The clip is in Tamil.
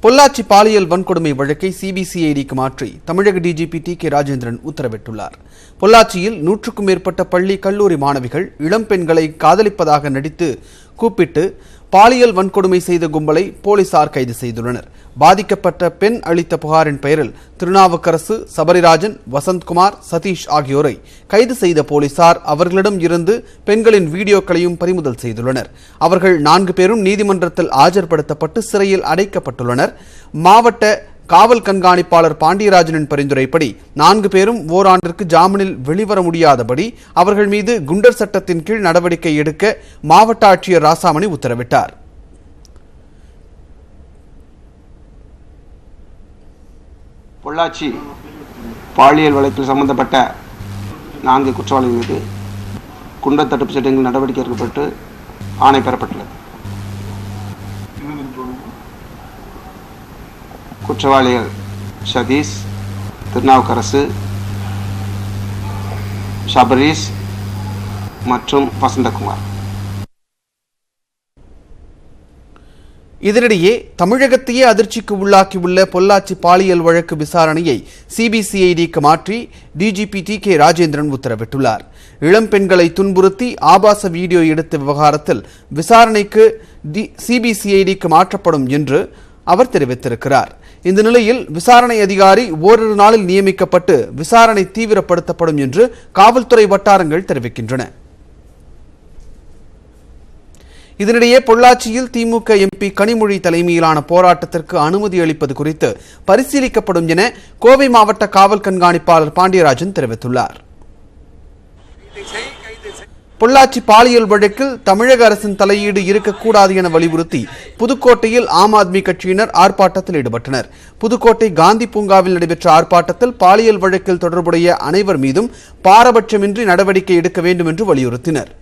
பொள்ளாச்சி பாலியல் வன்கொடுமை வழக்கை சிபிசிஐடிக்கு மாற்றி தமிழக டிஜிபி டி.கே. ராஜேந்திரன் உத்தரவிட்டுள்ளார். பொள்ளாச்சியில் 100க்கும் மேற்பட்ட பள்ளி கல்லூரி மாணவிகள் இளம் பெண்களை காதலிப்பதாக நடித்து கூப்பிட்டு பாலியல் வன்கொடுமை செய்த கும்பலை போலீசார் கைது செய்துள்ளனர். பாதிக்கப்பட்ட பெண் அளித்த புகாரின் பெயரில் திருநாவுக்கரசு, சபரிராஜன், வசந்த்குமார், சதீஷ் ஆகியோரை கைது செய்த போலீசார் அவர்களிடம் இருந்து பெண்களின் வீடியோக்களையும் பறிமுதல் செய்துள்ளனர். அவர்கள் 4 பேரும் நீதிமன்றத்தில் ஆஜர்படுத்தப்பட்டு சிறையில் அடைக்கப்பட்டுள்ளனர். மாவட்ட காவல் கண்காணிப்பாளர் பாண்டியராஜனின் பரிந்துரைப்படி 4 பேரும் ஓராண்டிற்கு ஜாமீனில் வெளிவர முடியாதபடி அவர்கள் மீது குண்டர் சட்டத்தின் கீழ் நடவடிக்கை எடுக்க மாவட்ட ஆட்சியர் ராசாமணி உத்தரவிட்டார். பொள்ளாச்சி பாலியல் வழக்கில் சம்பந்தப்பட்ட 4 குற்றவாளிகள் மீது குண்டர் தடுப்பு சட்டங்கள் நடவடிக்கை எடுக்கப்பட்டு ஆணை பெறப்பட்டுள்ளது. குற்றவாளிகள் சதீஷ், திருநாவுக்கரசு, சபரீஷ் மற்றும் வசந்தகுமார். இதனிடையே தமிழகத்தையே அதிர்ச்சிக்கு உள்ளாக்கியுள்ள பொள்ளாச்சி பாலியல் வழக்கு விசாரணையை சிபிசிஐடிக்கு மாற்றி டிஜிபி டி.கே. ராஜேந்திரன் உத்தரவிட்டுள்ளார். இளம் பெண்களை துன்புறுத்தி ஆபாச வீடியோ எடுத்த விவகாரத்தில் விசாரணைக்கு சிபிசிஐடிக்கு மாற்றப்படும் என்று அவர் தெரிவித்திருக்கிறார். இந்த நிலையில் விசாரணை அதிகாரி ஓரிரு நாளில் நியமிக்கப்பட்டு விசாரணை தீவிரப்படுத்தப்படும் என்று காவல்துறை வட்டாரங்கள் தெரிவிக்கின்றன. இதனிடையே பொள்ளாச்சியில் திமுக எம்பி கனிமொழி தலைமையிலான போராட்டத்திற்கு அனுமதி அளிப்பது குறித்து பரிசீலிக்கப்படும் என கோவை மாவட்ட காவல் கண்காணிப்பாளர் பாண்டியராஜன் தெரிவித்துள்ளார். பொள்ளாச்சி பாலியல் வழக்கில் தமிழக அரசின் தலையீடு இருக்கக்கூடாது என வலியுறுத்தி புதுக்கோட்டையில் ஆம் ஆத்மி கட்சியினர் ஆர்ப்பாட்டத்தில் ஈடுபட்டனர். புதுக்கோட்டை காந்தி பூங்காவில் நடைபெற்ற ஆர்ப்பாட்டத்தில் பாலியல் வழக்கில் தொடர்புடைய அனைவர் மீதும் பாரபட்சமின்றி நடவடிக்கை எடுக்க வேண்டும் என்று வலியுறுத்தினர்.